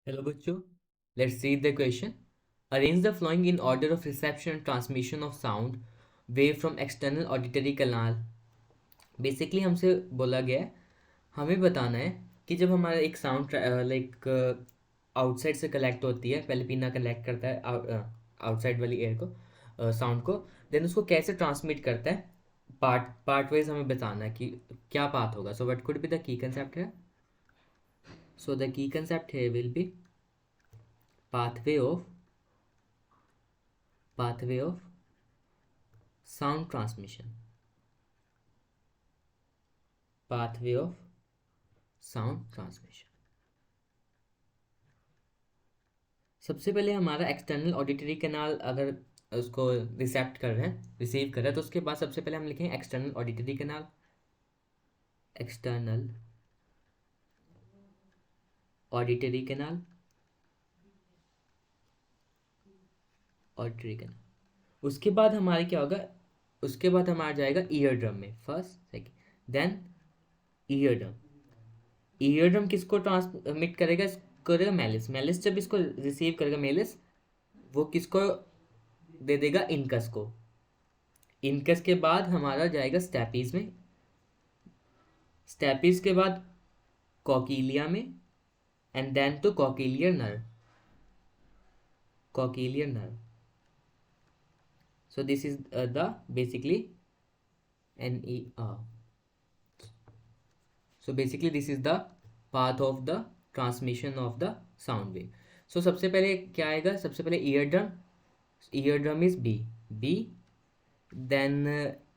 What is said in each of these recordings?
Hello, Bachcho. Let's see the question. Arrange the following in order of reception and transmission of sound wave from external auditory canal. Basically हमसे बोला गया है, हमें बताना है कि जब हमारा एक साउंड लाइक आउटसाइड से कलेक्ट होती है, पहले पीना कलेक्ट करता है आउटसाइड वाली एयर को, साउंड को, देन उसको कैसे ट्रांसमिट करता है, पार्ट पार्ट वाइज हमें बताना है कि क्या पाथ होगा. So what could be the key concept है. सो द की कंसेप्ट है will be pathway of pathway of sound transmission. Pathway of sound transmission. सबसे पहले हमारा एक्सटर्नल ऑडिटरी कैनाल अगर उसको रिसीव कर रहे हैं तो उसके बाद सबसे पहले हम लिखेंगे external auditory canal. External auditory canal. Auditory canal. उसके बाद हमारे क्या होगा, उसके बाद हमारा जाएगा ईयर ड्रम में, first second then ear drum. Ear drum किसको ट्रांसमिट करेगा, करेगा मेलिस. मेलिस जब इसको रिसीव करेगा मेलिस, वो किसको दे देगा, इनकस को. इनकस के बाद हमारा जाएगा स्टैपीज में. स्टैपीज के बाद कॉकीलिया में and then to cochlear nerve. Cochlear nerve. So this is the basically NER. So basically this is the path of the transmission of the sound wave. So सबसे पहले क्या आएगा, सबसे पहले ear drum. Year drum is B. B then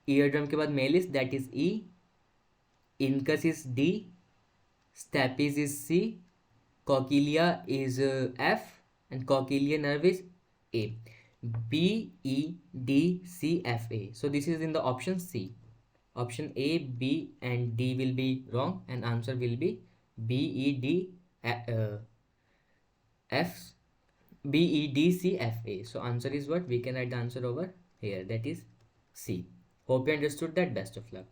year drum के बाद malleus that is E. Incus is D. Stapes is C. Cochlea is F and cochlear nerve is A. B, E, D, C, F, A. So this is in the option C. Option A, B and D will be wrong and answer will be B, E, D, F, B, E, D, C, F, A. So answer is what? We can write the answer over here. That is C. Hope you understood that. Best of luck.